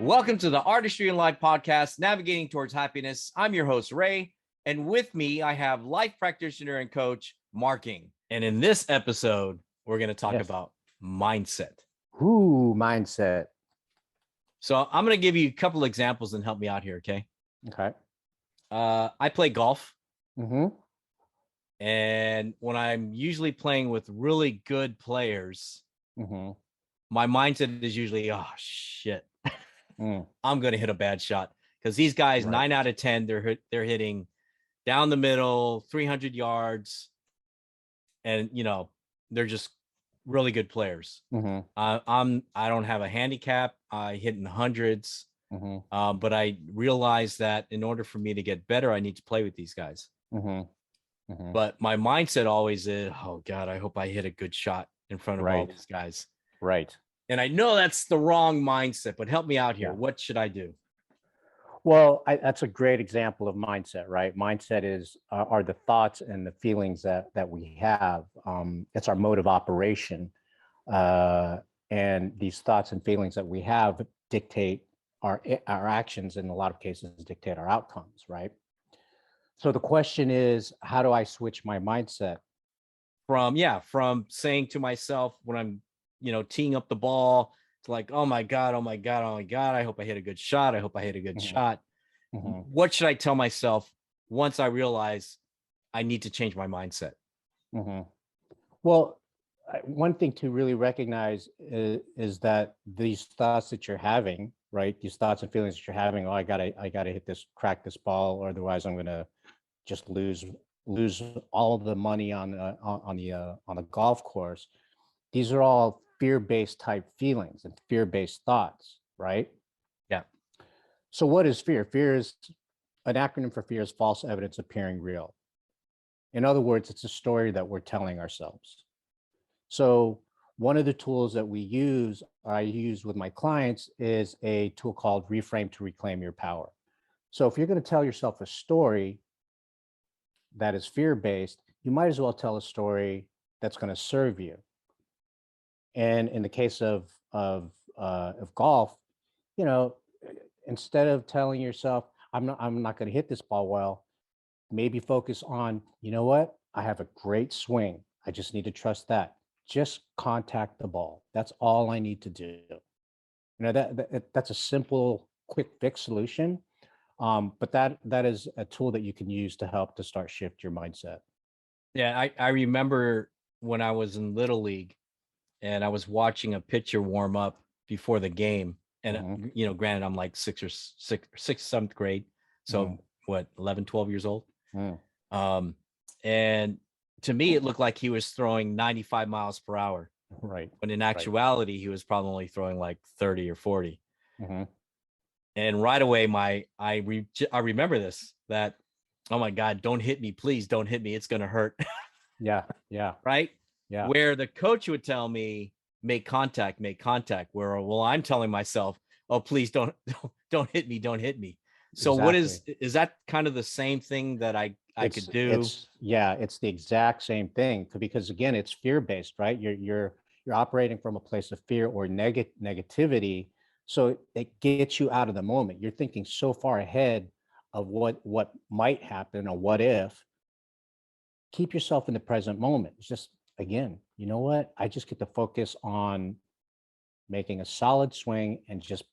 Welcome to the Artistry and Life podcast, Navigating Towards Happiness. I'm your host, Ray, and with me, I have Life Practitioner and Coach, Marking. And in this episode, we're going to talk about mindset. Ooh, mindset. So I'm going to give you a couple examples and help me out here, okay? Okay. I play golf. Mm-hmm. And when I'm usually playing with really good players, my mindset is usually, oh, shit. I'm going to hit a bad shot because these guys, 9 out of 10, they're hitting down the middle, 300 yards. And, you know, they're just really good players. I don't have a handicap. I hit in the hundreds. But I realized that in order for me to get better, I need to play with these guys. But my mindset always is, oh, God, I hope I hit a good shot in front of all these guys. Right. And I know that's the wrong mindset, but help me out here. What should I do? Well, that's a great example of mindset, right? Mindset are the thoughts and the feelings that we have. It's our mode of operation. And these thoughts and feelings that we have dictate our actions, in a lot of cases dictate our outcomes, right? So the question is, how do I switch my mindset? From saying to myself when I'm teeing up the ball, it's like, oh my God, I hope I hit a good shot. I hope I hit a good shot. What should I tell myself once I realize I need to change my mindset? Well, one thing to really recognize is that these thoughts that you're having, right? These thoughts and feelings that you're having, oh, I gotta crack this ball, or otherwise I'm gonna just lose all of the money on the golf course. These are all fear-based type feelings and fear-based thoughts, right? Yeah. So what is fear? Fear is an acronym for fear is false evidence appearing real. In other words, it's a story that we're telling ourselves. So one of the tools that I use with my clients is a tool called Reframe to reclaim your power. So if you're going to tell yourself a story that is fear-based, you might as well tell a story that's going to serve you. And in the case of golf, instead of telling yourself, I'm not going to hit this ball well, maybe focus on, you know what? I have a great swing. I just need to trust that. Just contact the ball. That's all I need to do. That's a simple, quick fix solution. But that is a tool that you can use to help to start shift your mindset. Yeah, I remember when I was in Little League and I was watching a pitcher warm up before the game. And, granted, I'm like sixth, seventh grade. So what, 11, 12 years old? And to me, it looked like he was throwing 95 miles per hour. Right. When in actuality, he was probably only throwing like 30 or 40. And right away, I remember this, that, oh my God, don't hit me. Please don't hit me. It's going to hurt. Yeah. Right. Yeah. Where the coach would tell me, make contact. Where, well, I'm telling myself, oh, please don't hit me. Don't hit me. So exactly. Is that kind of the same thing that I could do? It's the exact same thing, because again, it's fear-based, right? You're operating from a place of fear or negativity. So it gets you out of the moment. You're thinking so far ahead of what might happen or what if. Keep yourself in the present moment. It's just, again, you know what? I just get to focus on making a solid swing and just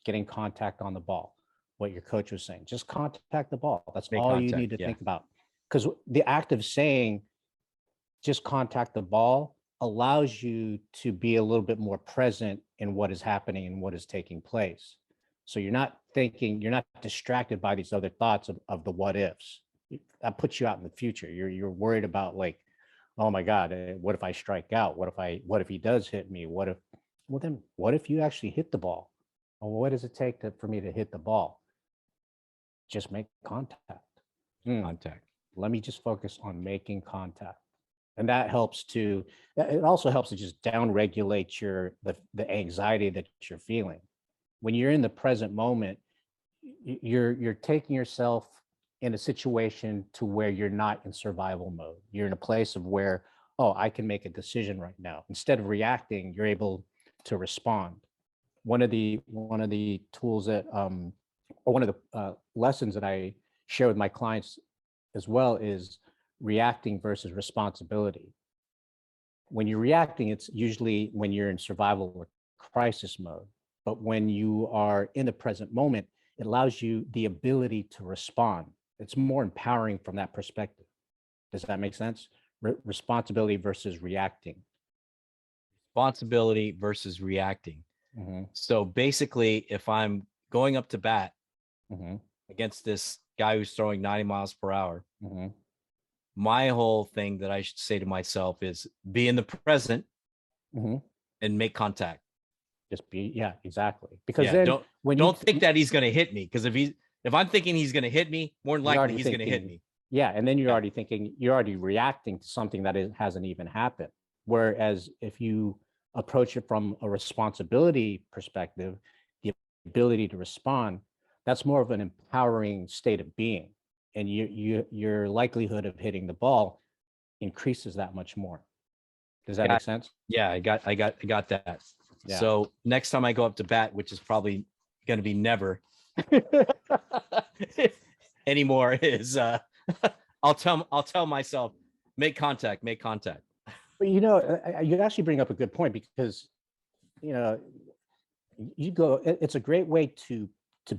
getting contact on the ball. What your coach was saying, just contact the ball. That's all you need to think about. Because the act of saying just contact the ball allows you to be a little bit more present in what is happening and what is taking place. So you're not distracted by these other thoughts of the what ifs. That puts you out in the future. You're worried about, like, oh my God, what if I strike out? What if he does hit me? What if you actually hit the ball? Well, what does it take for me to hit the ball? Just make contact. Let me just focus on making contact. And that helps it also helps to just down-regulate the anxiety that you're feeling. When you're in the present moment, you're taking yourself in a situation to where you're not in survival mode. You're in a place of where, oh, I can make a decision right now. Instead of reacting, you're able to respond. one of the tools that or one of the lessons that I share with my clients as well is reacting versus responsibility. When you're reacting, it's usually when you're in survival or crisis mode. But when you are in the present moment, it allows you the ability to respond. It's more empowering from that perspective. Does that make sense? Responsibility versus reacting. Responsibility versus reacting. Mm-hmm. So basically, if I'm going up to bat Mm-hmm. against this guy who's throwing 90 miles per hour, Mm-hmm. my whole thing that I should say to myself is be in the present Mm-hmm. and make contact. Just be, yeah, exactly. Because Yeah, then when you don't think that he's going to hit me, because if I'm thinking he's going to hit me, more than you're likely already he's going to hit thinking, me. yeah, and then you're Yeah. already thinking, you're already reacting to something that hasn't even happened. Whereas if you approach it from a responsibility perspective, the ability to respond, that's more of an empowering state of being, and your likelihood of hitting the ball increases that much more. Does that make sense? Yeah, I got that. Yeah. So next time I go up to bat, which is probably going to be never anymore, is I'll tell myself, make contact. But you actually bring up a good point, because you know it's a great way to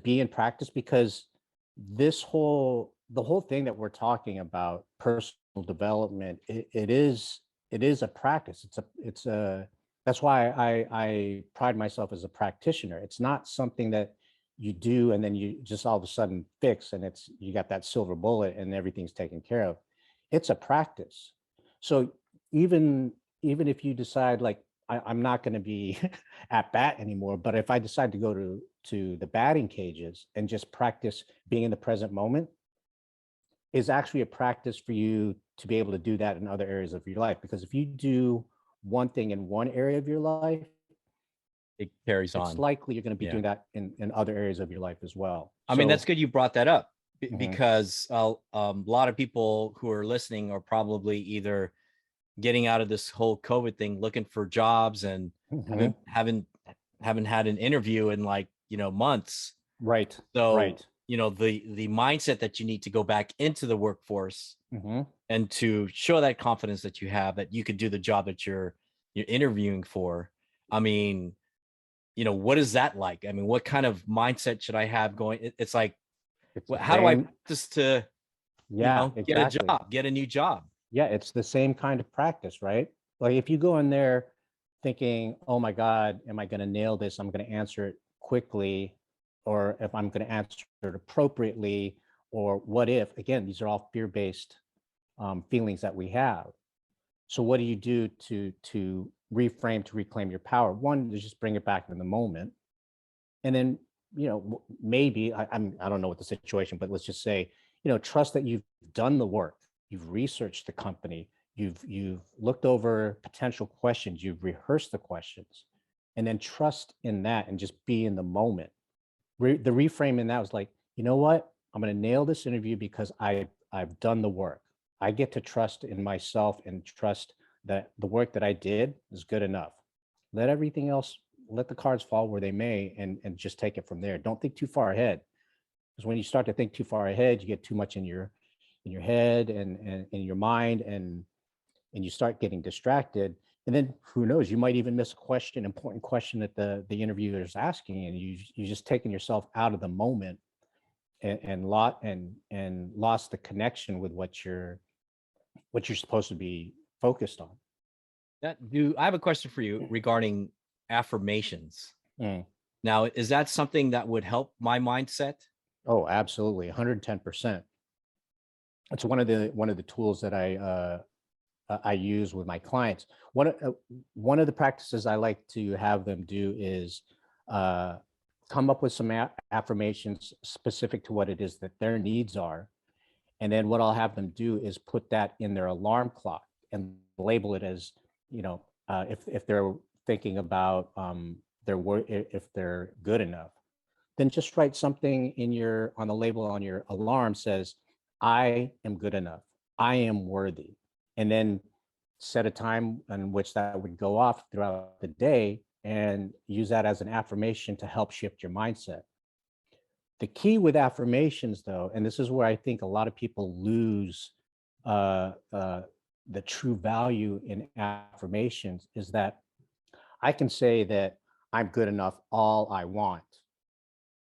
be in practice, because the whole thing that we're talking about, personal development, it is a practice. It's a that's why I pride myself as a practitioner. It's not something that you do and then you just all of a sudden fix, and you got that silver bullet and everything's taken care of. It's a practice. So even if you decide, like, I'm not going to be at bat anymore, but if I decide to go to the batting cages and just practice being in the present moment, is actually a practice for you to be able to do that in other areas of your life. Because if you do one thing in one area of your life, It carries it's on. likely you're going to be Yeah. doing that in other areas of your life as well. I mean, that's good you brought that up, Mhm. because a lot of people who are listening are probably either getting out of this whole COVID thing, looking for jobs, and Mhm. haven't had an interview in, like, months. Right. So, Right. the mindset that you need to go back into the workforce Mhm. and to show that confidence that you have, that you could do the job that you're interviewing for. I mean, what is that like? I mean, what kind of mindset should I have going? It's like, It's the how do I same. practice to, Yeah, get a exactly. job, get a new job? Yeah, it's the same kind of practice, right? Like if you go in there thinking, oh my God, am I going to nail this? I'm going to answer it quickly, or if I'm going to answer it appropriately, or what if, again, these are all fear-based feelings that we have. So what do you do to reframe, to reclaim your power? One is just bring it back in the moment. And then, maybe I don't know what the situation, but let's just say, trust that you've done the work, you've researched the company, you've looked over potential questions, you've rehearsed the questions, and then trust in that and just be in the moment. The reframe in that was like, you know what? I'm going to nail this interview because I've done the work. I get to trust in myself and trust that the work that I did is good enough. Let everything else, let the cards fall where they may, and just take it from there. Don't think too far ahead, because when you start to think too far ahead, you get too much in your head and in your mind, and you start getting distracted. And then who knows, you might even miss a question, important question that the interviewer is asking, and you just taken yourself out of the moment, and lost the connection with what you're supposed to be focused on. I have a question for you regarding affirmations. Mm. Now, is that something that would help my mindset? Oh, absolutely, 110%. It's one of the tools that I use with my clients. One of the practices I like to have them do is uh, come up with some affirmations specific to what it is that their needs are, and then what I'll have them do is put that in their alarm clock and label it as, if they're thinking about their work, if they're good enough, then just write something on the label on your alarm says, I am good enough, I am worthy. And then set a time in which that would go off throughout the day, and use that as an affirmation to help shift your mindset. The key with affirmations, though, and this is where I think a lot of people lose uh, uh, the true value in affirmations, is that I can say that I'm good enough all I want.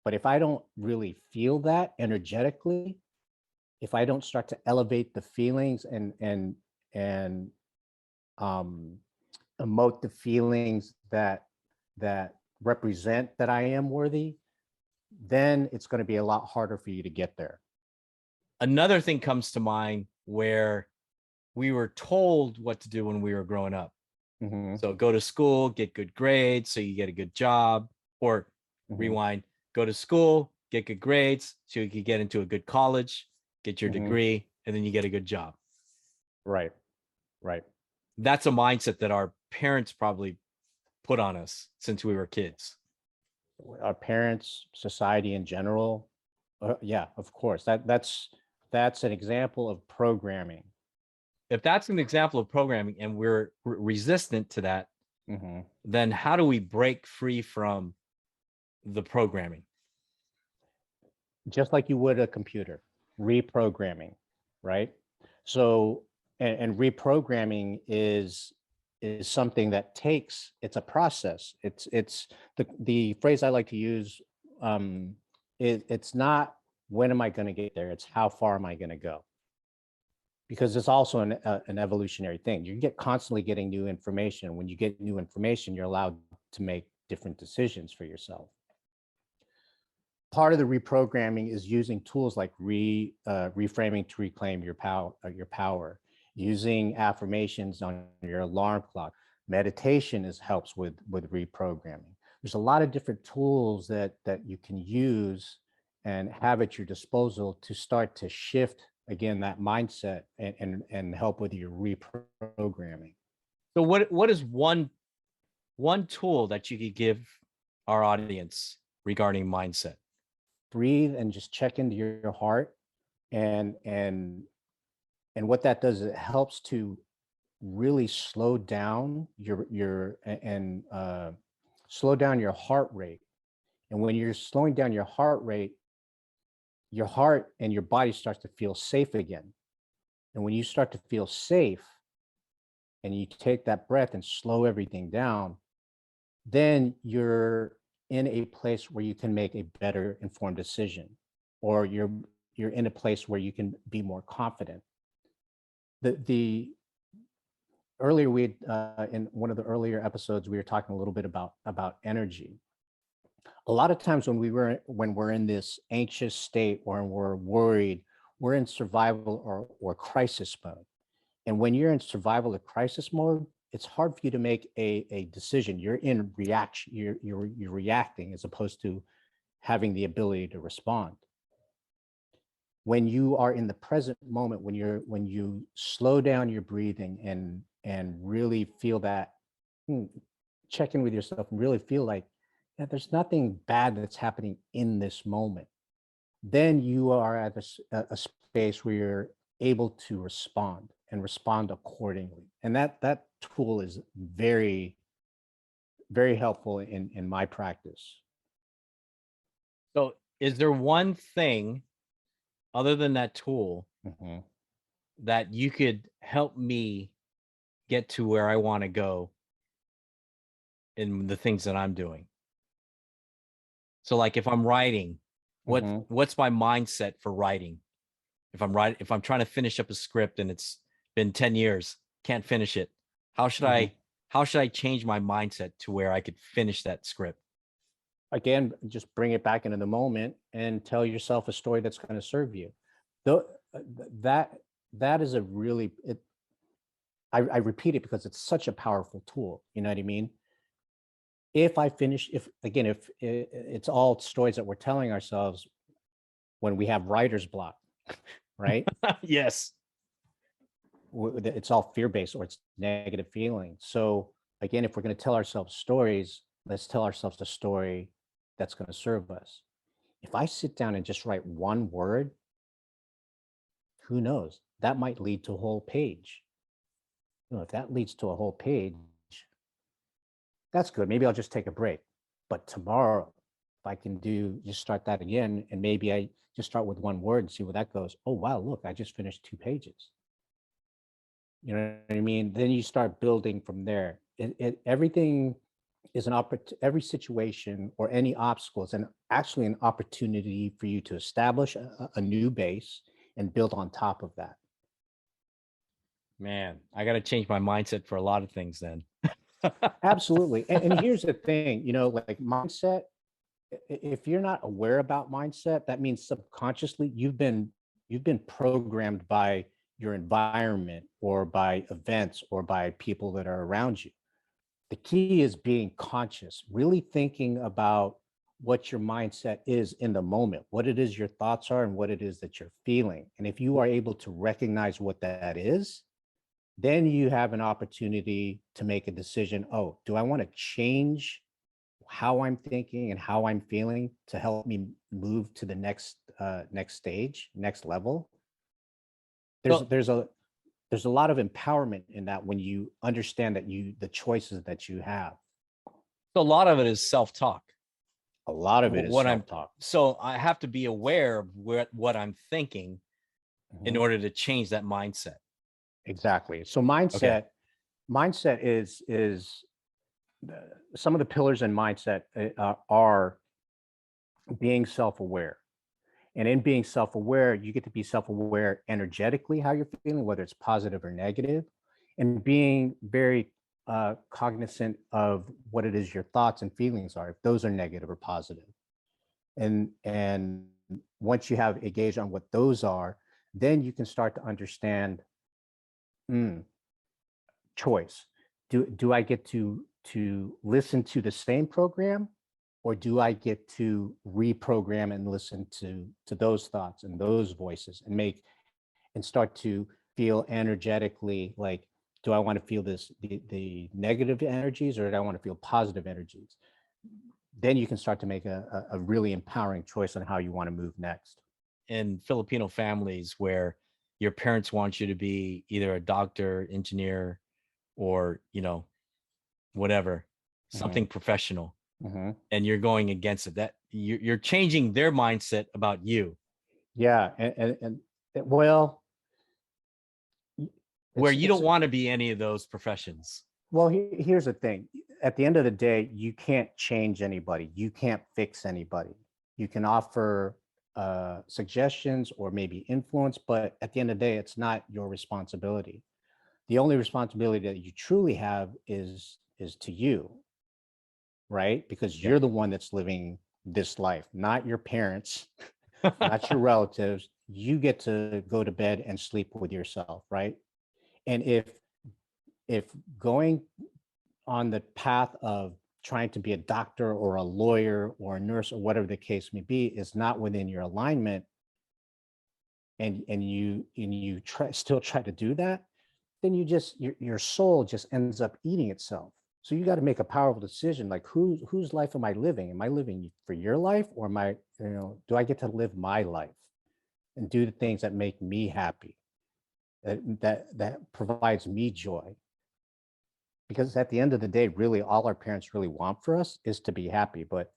But if I don't really feel that energetically, if I don't start to elevate the feelings and um, emote the feelings that represent that I am worthy, then it's going to be a lot harder for you to get there. Another thing comes to mind where we were told what to do when we were growing up. Mm-hmm. So go to school, get good grades so you get a good job, or rewind, go to school, get good grades so you can get into a good college, get your degree, and then you get a good job. Right. Right. That's a mindset that our parents probably put on us since we were kids. Our parents, society in general. Yeah, of course. That's an example of programming. If that's an example of programming and we're resistant to that, then how do we break free from the programming? Just like you would a computer, reprogramming, right? So, and reprogramming is something that takes, it's a process. It's the phrase I like to use, it's not when am I going to get there, it's how far am I going to go, because it's also an evolutionary thing. You get constantly getting new information. When you get new information, you're allowed to make different decisions for yourself. Part of the reprogramming is using tools like reframing to reclaim your power, using affirmations on your alarm clock. Meditation helps with reprogramming. There's a lot of different tools that you can use and have at your disposal to start to shift, again, that mindset and help with your reprogramming. So what is one tool that you could give our audience regarding mindset? Breathe and just check into your heart, and what that does is it helps to really slow down slow down your heart rate. And when you're slowing down your heart rate, your heart and your body starts to feel safe again. And when you start to feel safe and you take that breath and slow everything down, then you're in a place where you can make a better informed decision, or you're in a place where you can be more confident. The earlier we in one of the earlier episodes, we were talking a little bit about energy. A lot of times when we're in this anxious state or we're worried, we're in survival or crisis mode. And when you're in survival or crisis mode, it's hard for you to make a decision. You're in reaction. You're reacting as opposed to having the ability to respond. When you are in the present moment, when you slow down your breathing and really feel that, check in with yourself and really feel like, yeah, there's nothing bad that's happening in this moment, then you are at a space where you're able to respond and respond accordingly. And that tool is very, very helpful in my practice. So is there one thing other than that tool that you could help me get to where I want to go in the things that I'm doing? So like if I'm writing, what's my mindset for writing? If I'm trying to finish up a script and it's been 10 years, can't finish it. How should I change my mindset to where I could finish that script? Again, just bring it back into the moment and tell yourself a story that's going to serve you. Though that is a really, I repeat it because it's such a powerful tool. You know what I mean? If it's all stories that we're telling ourselves when we have writer's block, right? Yes. It's all fear-based or it's negative feelings. So again, if we're going to tell ourselves stories, let's tell ourselves the story that's going to serve us. If I sit down and just write one word, who knows? That might lead to a whole page. If that leads to a whole page, that's good. Maybe I'll just take a break. But tomorrow, if I can just start that again, and maybe I just start with one word and see where that goes. Oh, wow, look, I just finished 2 pages. You know what I mean? Then you start building from there. Everything is an every situation or any obstacle is actually an opportunity for you to establish a new base and build on top of that. Man, I got to change my mindset for a lot of things then. Absolutely. And here's the thing, like mindset, if you're not aware about mindset, that means subconsciously you've been programmed by your environment or by events or by people that are around you. The key is being conscious, really thinking about what your mindset is in the moment, what it is your thoughts are and what it is that you're feeling. And if you are able to recognize what that is, then you have an opportunity to make a decision. Oh, do I want to change how I'm thinking and how I'm feeling to help me move to the next stage, next level? There's a lot of empowerment in that when you understand that the choices that you have. So a lot of it is self-talk. A lot of it is self-talk. So I have to be aware of what I'm thinking in order to change that mindset. Exactly. So mindset is some of the pillars in mindset are being self-aware. And in being self-aware, you get to be self-aware energetically, how you're feeling, whether it's positive or negative, and being very cognizant of what it is your thoughts and feelings are, if those are negative or positive. And once you have a gauge on what those are, then you can start to understand choice. Do I get to listen to the same program, or do I get to reprogram and listen to those thoughts and those voices and start to feel energetically like, do I want to feel the negative energies, or do I want to feel positive energies? Then you can start to make a really empowering choice on how you want to move next. In Filipino families where your parents want you to be either a doctor, engineer, or, whatever, something professional, and you're going against it, that you're changing their mindset about you. Yeah. And well, where you don't want to be any of those professions. Well, here's the thing. At the end of the day, you can't change anybody. You can't fix anybody. You can offer suggestions or maybe influence, but at the end of the day, it's not your responsibility. The only responsibility that you truly have is to you, right? Because you're the one that's living this life, not your parents, not your relatives. You get to go to bed and sleep with yourself, right? And if going on the path of trying to be a doctor or a lawyer or a nurse or whatever the case may be is not within your alignment, and you still try to do that, then your soul just ends up eating itself. So you got to make a powerful decision, like whose life am I living? Am I living for your life, or am I, do I get to live my life and do the things that make me happy, that provides me joy? Because at the end of the day, really all our parents really want for us is to be happy. But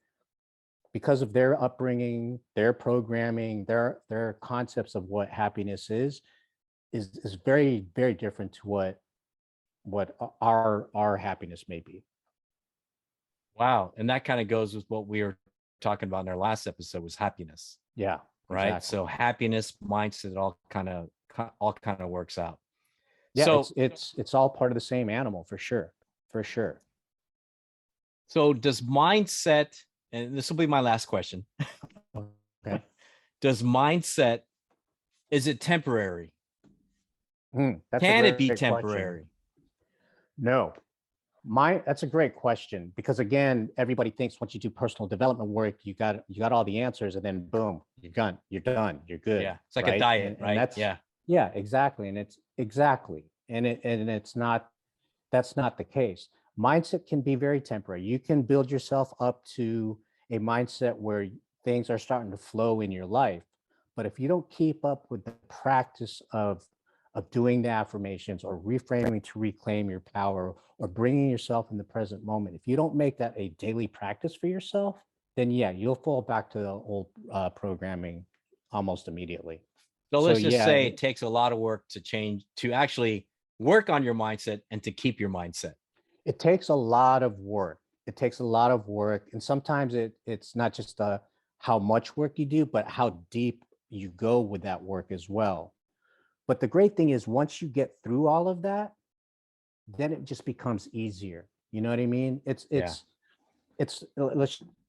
because of their upbringing, their programming, their concepts of what happiness is very, very different to what our happiness may be. Wow. And that kind of goes with what we were talking about in our last episode, was happiness. Yeah. Right. Exactly. So happiness, mindset, all kind of works out. Yeah, so it's all part of the same animal, for sure. For sure. So does mindset, and this will be my last question. Okay. Does mindset, is it temporary? Can it be temporary? Question. No. That's a great question, because again, everybody thinks once you do personal development work, you got all the answers, and then boom, you're done, you're good. Yeah, it's like a diet, right? And that's, yeah, exactly. And it's exactly, and it's not, that's not the case. Mindset can be very temporary. You can build yourself up to a mindset where things are starting to flow in your life, but if you don't keep up with the practice of of doing the affirmations or reframing to reclaim your power or bringing yourself in the present moment, if you don't make that a daily practice for yourself, then yeah, you'll fall back to the old programming almost immediately. So So let's just yeah, say it takes a lot of work to change, to actually work on your mindset and to keep your mindset. it takes a lot of work. It takes a lot of work. And sometimes it's not just how much work you do, but how deep you go with that work as well. But the great thing is once you get through all of that, then it just becomes easier. You know what I mean? Let's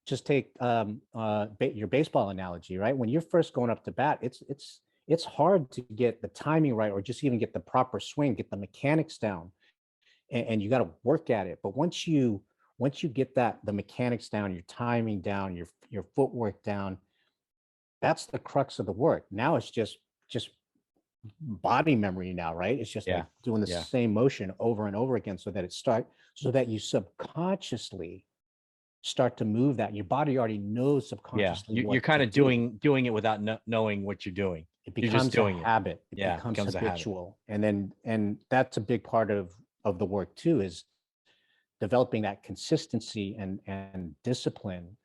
just take your baseball analogy, right? When you're first going up to bat, it's hard to get the timing right, or just even get the proper swing, get the mechanics down, and you got to work at it. But once you get the mechanics down, your timing down, your footwork down, that's the crux of the work. Now it's just body memory now, right? It's just like doing the same motion over and over again so that you subconsciously start to move that. Your body already knows subconsciously. You're kind of doing it without knowing what you're doing. It becomes a habit. It becomes habitual. And that's a big part of the work too, is developing that consistency and discipline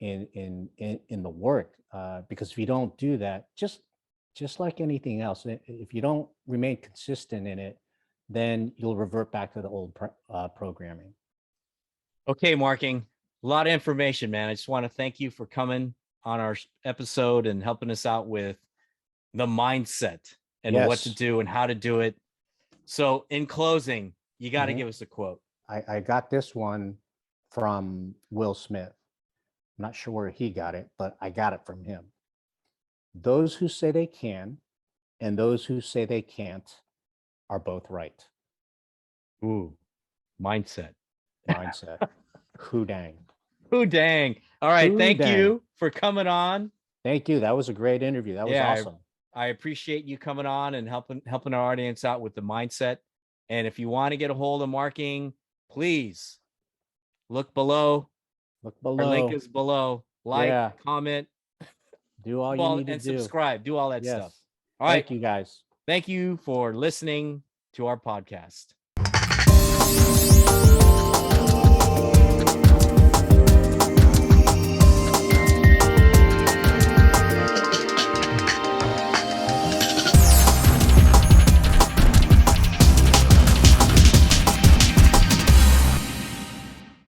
in the work. Because if you don't do that, just like anything else, if you don't remain consistent in it, then you'll revert back to the old programming. Okay, Marking, a lot of information, man. I just want to thank you for coming on our episode and helping us out with the mindset and what to do and how to do it. So in closing, you got to give us a quote. I got this one from Will Smith. I'm not sure where he got it, but I got it from him. Those who say they can and those who say they can't are both right. Ooh, mindset. Who dang. Who dang. All right. Thank you for coming on. Thank you. That was a great interview. That was awesome. I appreciate you coming on and helping our audience out with the mindset. And if you want to get a hold of Marking, please look below. Our link is below. Like, comment. Do all you need to do. And subscribe. Do all that stuff. All right. Thank you, guys. Thank you for listening to our podcast.